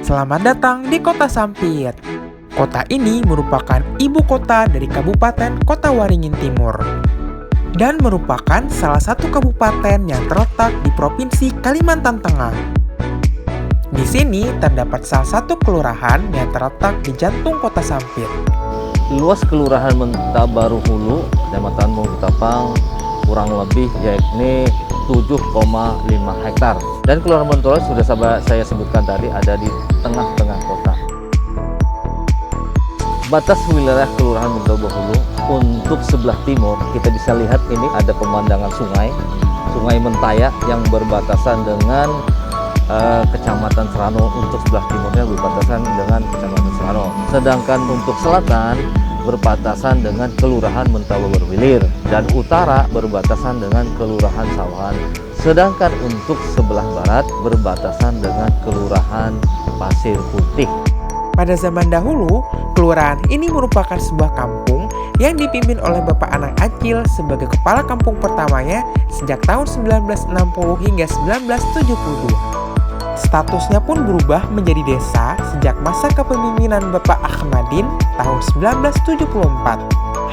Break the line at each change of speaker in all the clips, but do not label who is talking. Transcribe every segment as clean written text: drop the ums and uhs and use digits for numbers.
Selamat datang di Kota Sampit. Kota ini merupakan ibu kota dari Kabupaten Kota Waringin Timur dan merupakan salah satu kabupaten yang terletak di Provinsi Kalimantan Tengah. Di sini terdapat salah satu kelurahan yang terletak di jantung Kota Sampit.
Luas Kelurahan Mentabaru Hulu, Kecamatan Mungutapang, kurang lebih yakni 7,5 hektar. Dan Kelurahan Mentolo sudah saya sebutkan tadi ada di tengah-tengah kota. Batas wilayah Kelurahan Mentabaru Hulu untuk sebelah timur kita bisa lihat ini ada pemandangan sungai Mentaya yang berbatasan dengan Kecamatan Serano. Untuk sebelah timurnya berbatasan dengan Kecamatan Serano. Sedangkan untuk selatan berbatasan dengan Kelurahan Mentabaru Hilir dan utara berbatasan dengan Kelurahan Sawahan. Sedangkan untuk sebelah barat berbatasan dengan Kelurahan Pasir Putih.
Pada zaman dahulu, kelurahan ini merupakan sebuah kampung yang dipimpin oleh Bapak Anang Acil sebagai kepala kampung pertamanya sejak tahun 1960 hingga 1972. Statusnya pun berubah menjadi desa sejak masa kepemimpinan Bapak Ahmadin tahun 1974.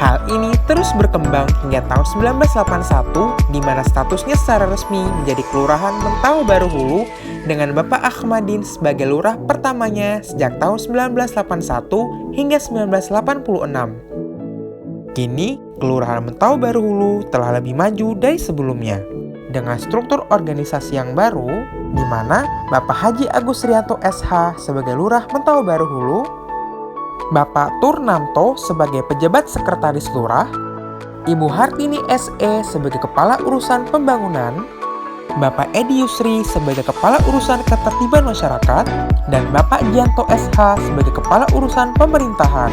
Hal ini terus berkembang hingga tahun 1981 di mana statusnya secara resmi menjadi Kelurahan Mentabaru Hulu dengan Bapak Ahmadin sebagai lurah pertamanya sejak tahun 1981 hingga 1986. Kini, Kelurahan Mentabaru Hulu telah lebih maju dari sebelumnya dengan struktur organisasi yang baru di mana Bapak Haji Agus Rianto SH sebagai Lurah Mentabaru Hulu, Bapak Turnanto sebagai pejabat sekretaris lurah, Ibu Hartini SE sebagai kepala urusan pembangunan, Bapak Edi Yusri sebagai kepala urusan ketertiban masyarakat, dan Bapak Gianto SH sebagai kepala urusan pemerintahan.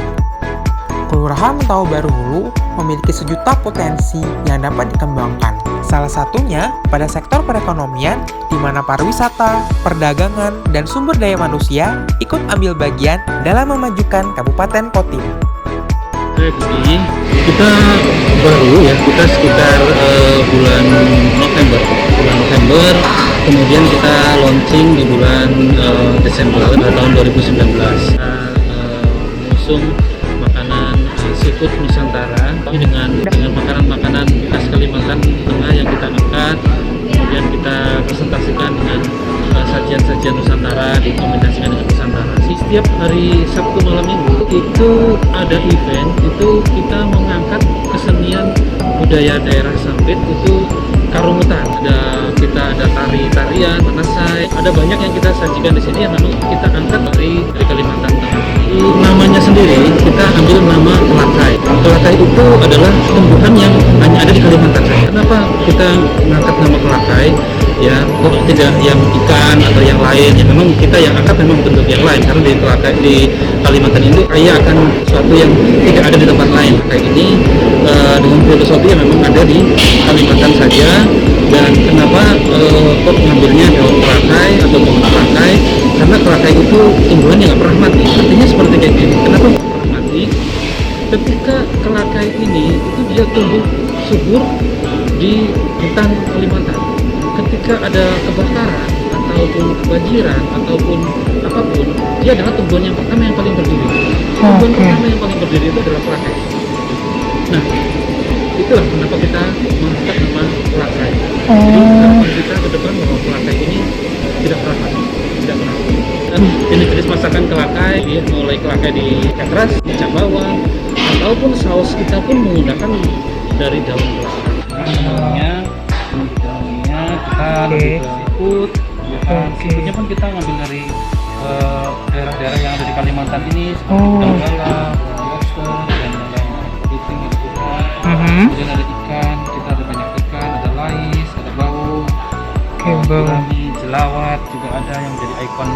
Kelurahan Mentabaru Hulu memiliki sejuta potensi yang dapat dikembangkan. Salah satunya pada sektor perekonomian di mana pariwisata, perdagangan, dan sumber daya manusia ikut ambil bagian dalam memajukan Kabupaten Kotim.
Jadi kita baru ya, kita sekitar bulan November, kemudian kita launching di bulan Desember tahun 2019. Kita mengusung makanan seafood Nusantara dengan makanan-makanan khas Kalimantan Tengah yang kita angkat, kemudian kita presentasikan dengan sajian-sajian Nusantara dikombinasikan dengan Nusantara. Setiap hari Sabtu malam Minggu itu ada event, itu kita mengangkat kesenian budaya daerah Sampit, itu Karumutan. Kita ada tarian, menasai, ada banyak yang kita sajikan di sini yang memang kita angkat dari Kalimantan Tengah. Namanya sendiri kita ambil nama kelakai. Kelakai itu adalah tumbuhan yang hanya ada di Kalimantan. Kenapa kita mengangkat nama kelakai? Ya, kok tidak yang ikan atau yang lain? Ya memang kita yang angkat memang bentuk yang lain karena di kelakai di Kalimantan ini kaya akan sesuatu yang tidak ada di tempat lain. Kayak ini dengan filosofi yang memang ada di Kalimantan saja. Dan kenapa kok ngambilnya daun kelakai atau pohon kelakai? Karena kelakai itu tumbuhan yang nggak pernah mati. Artinya seperti kayak gini. Kenapa nggak pernah mati? Ketika kelakai ini itu dia tumbuh subur di hutan Kalimantan. Ketika ada kebakaran ataupun kebanjiran ataupun apapun, dia adalah tumbuhan yang pertama yang paling berdiri. Tumbuhan pertama yang paling berdiri itu adalah kelakai. Nah, itulah kenapa kita mengangkat nama kelakai. Jadi harapan kita ke depan bahwa kelakai ini tidak pernah mati, tidak pernah mati. Dan jenis-jenis masakan kelakai, ya, mulai kelakai di ketras, di bawang, ataupun saus kita pun menggunakan dari daun kelakai. Daunnya kita lebih ke seafood, ya kan? Seafoodnya pun kita ngambil dari daerah-daerah yang ada di Kalimantan ini seperti Donggala, lobster, dan lain-lain. Kepiting itu juga. Kemudian ada ikan, kita ada banyak ikan, ada lais, ada bau, gurami, jelawat juga ada yang menjadi ikon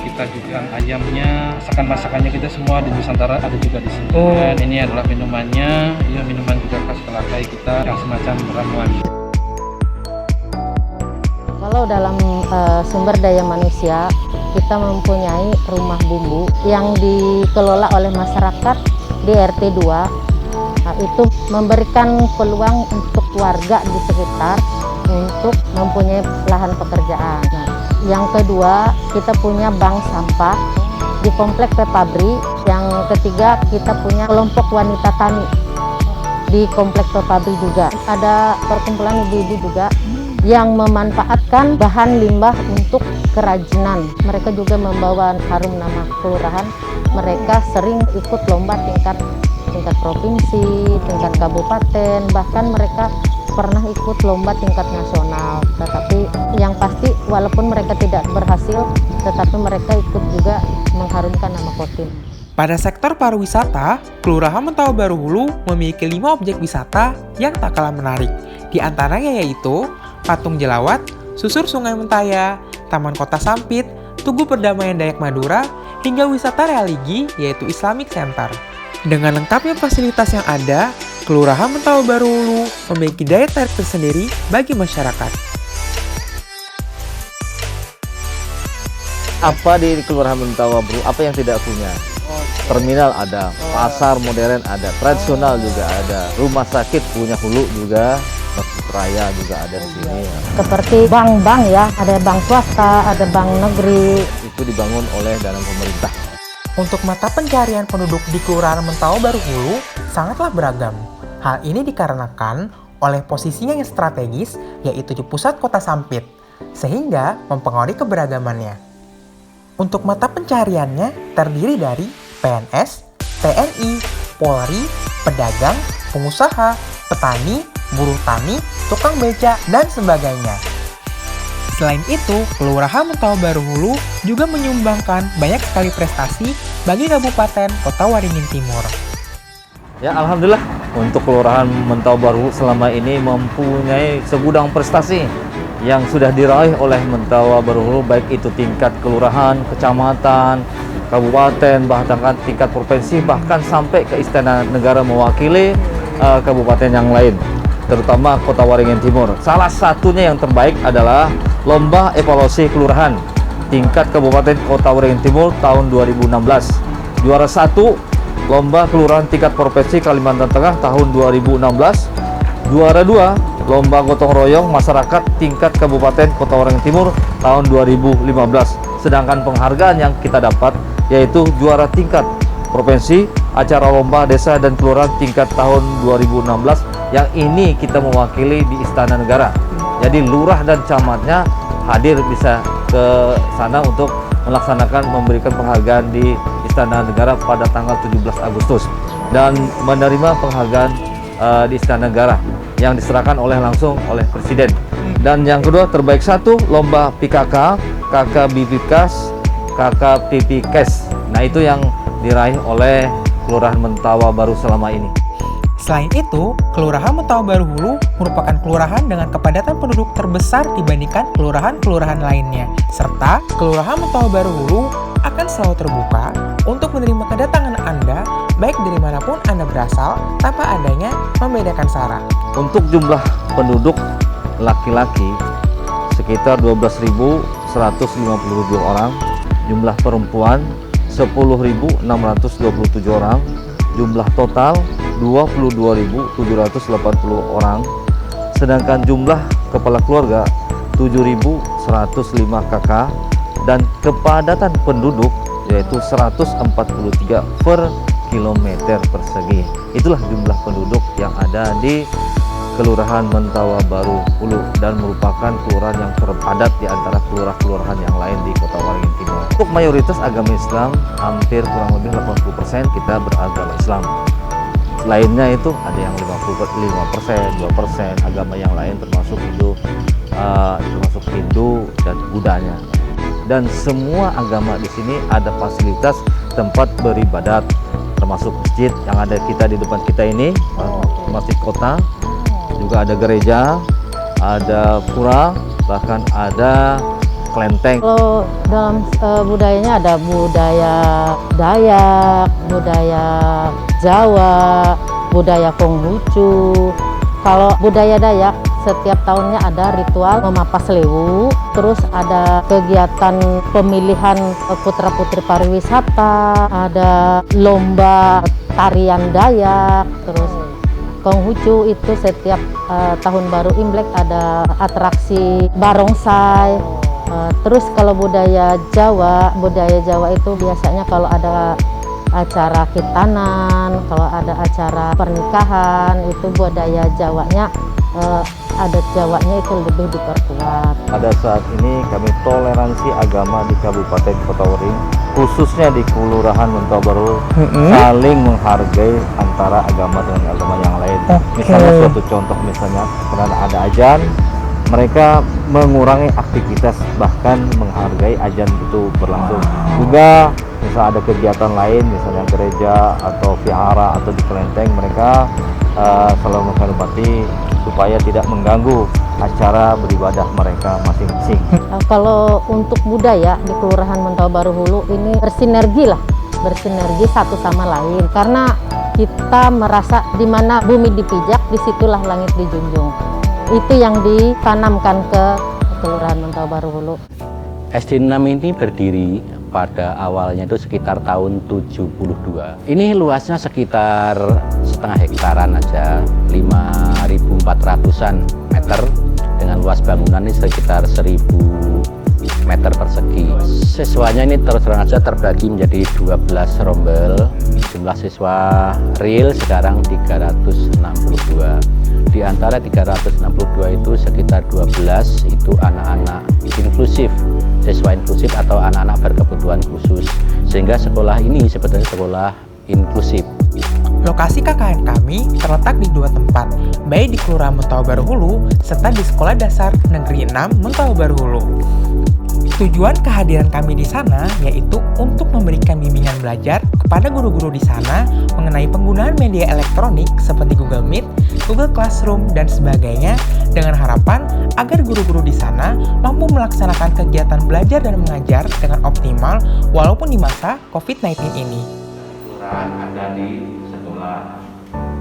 kita juga. Ayamnya, masakan-masakannya kita semua di Nusantara ada juga di sini. Dan ini adalah minumannya, ya minuman juga khas Kelakai kita yang semacam ramuan.
Kalau dalam sumber daya manusia, kita mempunyai rumah bumbu yang dikelola oleh masyarakat di RT 2. Nah, itu memberikan peluang untuk warga di sekitar untuk mempunyai lahan pekerjaan. Nah, Yang kedua, kita punya bank sampah di Komplek Pepabri. Yang ketiga, kita punya kelompok wanita tani di Komplek Pepabri juga. Ada perkumpulan ibu-ibu juga yang memanfaatkan bahan limbah untuk kerajinan. Mereka juga membawa harum nama kelurahan. Mereka sering ikut lomba tingkat provinsi, tingkat kabupaten, bahkan mereka pernah ikut lomba tingkat nasional. Tetapi yang pasti walaupun mereka tidak berhasil, tetapi mereka ikut juga mengharumkan nama Kotim.
Pada sektor pariwisata, Kelurahan Mentawa Baru Hulu memiliki 5 objek wisata yang tak kalah menarik. Di antaranya yaitu Patung Jelawat, Susur Sungai Mentaya, Taman Kota Sampit, Tugu Perdamaian Dayak Madura, hingga wisata religi yaitu Islamic Center. Dengan lengkapnya fasilitas yang ada, Kelurahan Mentawa Baru Hulu memiliki daya tarik tersendiri bagi masyarakat.
Apa di Kelurahan Mentawa Baru, apa yang tidak punya? Terminal ada, pasar modern ada, tradisional juga ada, rumah sakit punya Hulu juga, masjid raya juga ada di sini.
Seperti bank-bank ya, ada bank swasta, ada bank negeri.
Itu dibangun oleh dana pemerintah.
Untuk mata pencarian penduduk di Kelurahan Mentawa Baru Hulu sangatlah beragam. Hal ini dikarenakan oleh posisinya yang strategis, yaitu di pusat kota Sampit, sehingga mempengaruhi keberagamannya. Untuk mata pencariannya terdiri dari PNS, TNI, Polri, pedagang, pengusaha, petani, buruh tani, tukang beca, dan sebagainya. Selain itu, Kelurahan Mentawa Baru Hulu juga menyumbangkan banyak sekali prestasi bagi Kabupaten Kota Waringin Timur.
Ya, alhamdulillah untuk Kelurahan Mentawa Baru Hulu selama ini mempunyai segudang prestasi yang sudah diraih oleh Mentawa Baru Hulu, baik itu tingkat kelurahan, kecamatan, kabupaten, bahkan tingkat provinsi, bahkan sampai ke Istana Negara mewakili kabupaten yang lain, terutama Kota Waringin Timur. Salah satunya yang terbaik adalah Lomba Evaluasi Kelurahan tingkat Kabupaten Kota Waringin Timur tahun 2016. Juara 1 Lomba Kelurahan tingkat Provinsi Kalimantan Tengah tahun 2016. Juara 2 Lomba Gotong Royong Masyarakat tingkat Kabupaten Kota Waringin Timur tahun 2015. Sedangkan penghargaan yang kita dapat yaitu juara tingkat provinsi acara lomba desa dan kelurahan tingkat tahun 2016, yang ini kita mewakili di Istana Negara. Jadi lurah dan camatnya hadir bisa ke sana untuk melaksanakan memberikan penghargaan di Istana Negara pada tanggal 17 Agustus dan menerima penghargaan di Istana Negara yang diserahkan langsung oleh Presiden. Dan yang kedua terbaik 1 lomba PKK, KKBPKes, KKPPKes. Nah, itu yang diraih oleh Kelurahan Mentawa Baru selama ini.
Selain itu, Kelurahan Mentawa Baru Hulu merupakan kelurahan dengan kepadatan penduduk terbesar dibandingkan kelurahan-kelurahan lainnya. Serta, Kelurahan Mentawa Baru Hulu akan selalu terbuka untuk menerima kedatangan Anda, baik dari manapun Anda berasal, tanpa adanya membedakan sara.
Untuk jumlah penduduk laki-laki sekitar 12.157 orang, jumlah perempuan 10.627 orang, jumlah total 22.780 orang, sedangkan jumlah kepala keluarga 7.105 KK, dan kepadatan penduduk yaitu 143 per kilometer persegi. Itulah jumlah penduduk yang ada di Kelurahan Mentawa Baru Hulu dan merupakan kelurahan yang terpadat di antara kelurahan-kelurahan yang lain di Kota Waringin Timur. Untuk mayoritas agama Islam, hampir kurang lebih 80% kita beragama Islam. Lainnya itu ada yang 55%, 2% agama yang lain termasuk Hindu dan Budanya. Dan semua agama di sini ada fasilitas tempat beribadat, termasuk masjid yang ada kita di depan kita ini, Masjid Kota. Juga ada gereja, ada pura, bahkan ada kelenteng.
Kalau dalam budayanya ada budaya Dayak, budaya Jawa, budaya Konghucu. Kalau budaya Dayak, setiap tahunnya ada ritual memapas lewu, terus ada kegiatan pemilihan putra-putri pariwisata, ada lomba tarian Dayak, terus Konghucu itu setiap tahun baru Imlek ada atraksi barongsai, Terus kalau budaya Jawa itu biasanya kalau ada acara khitanan, kalau ada acara pernikahan, itu budaya Jawanya, adat Jawanya itu lebih diperkuat.
Pada saat ini kami toleransi agama di Kabupaten Kota Waring, khususnya di Kelurahan Mentau Baru, saling menghargai antara agama dengan agama yang lain. Misalnya suatu contoh, misalnya karena ada azan, mereka mengurangi aktivitas, bahkan menghargai azan itu berlangsung. Juga misal ada kegiatan lain, misalnya gereja atau vihara atau di kelenteng, mereka selalu menghormati supaya tidak mengganggu acara beribadah mereka masing-masing.
Kalau untuk budaya di Kelurahan Mentau Baru Hulu ini bersinergi satu sama lain, karena kita merasa di mana bumi dipijak, disitulah langit dijunjung. Itu yang ditanamkan ke Kelurahan Mentau Baru Hulu.
SD 6 ini berdiri pada awalnya itu sekitar tahun 72. Ini luasnya sekitar setengah hektaran aja, 5.400-an meter, dengan luas bangunan ini sekitar 1.000 meter persegi. Siswanya ini terus terang aja terbagi menjadi 12 rombel. Jumlah siswa real sekarang 362. Di antara 362 itu sekitar 12 itu anak-anak inklusif, siswa inklusif atau anak-anak berkebutuhan khusus. Sehingga sekolah ini sebetulnya sekolah inklusif.
Lokasi KKN kami terletak di dua tempat, baik di Kelurahan Mentau Baru Hulu serta di Sekolah Dasar Negeri 6 Mentau Baru Hulu. Tujuan kehadiran kami di sana yaitu untuk memberikan bimbingan belajar kepada guru-guru di sana mengenai penggunaan media elektronik seperti Google Meet, Google Classroom, dan sebagainya, dengan harapan agar guru-guru di sana mampu melaksanakan kegiatan belajar dan mengajar dengan optimal walaupun di masa COVID-19 ini.
Kelurahan ada di sekolah,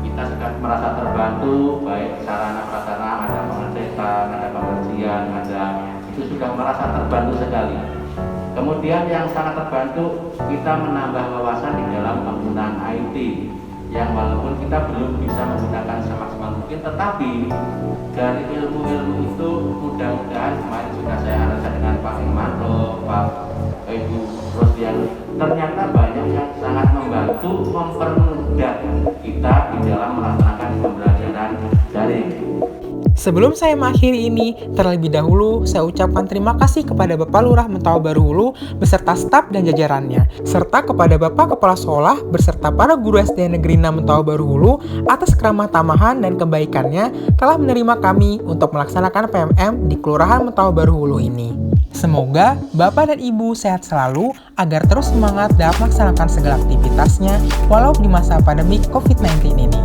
kita sangat merasa terbantu, baik sarana prasarana, ada pengecekan, ada pembersihan, itu sudah merasa terbantu sekali. Kemudian yang sangat terbantu, kita menambah wawasan di dalam penggunaan IT, yang walaupun kita belum bisa menggunakan semaksimal mungkin, tetapi dari ilmu-ilmu itu mudah-mudahan kemarin sudah saya analisa dengan Pak Irmanto, Pak Ibu Rosdian, ternyata banyak yang sangat membantu mempermudah kita di dalam melaksanakan pembelajaran daring.
Sebelum saya mengakhiri ini, terlebih dahulu saya ucapkan terima kasih kepada Bapak Lurah Mentau Baru Hulu beserta staf dan jajarannya, serta kepada Bapak Kepala Sekolah beserta para guru SD Negeri 6 Mentau Baru Hulu atas keramah tamahan dan kebaikannya telah menerima kami untuk melaksanakan PMM di Kelurahan Mentau Baru Hulu ini. Semoga Bapak dan Ibu sehat selalu agar terus semangat dalam melaksanakan segala aktivitasnya walau di masa pandemi COVID-19 ini.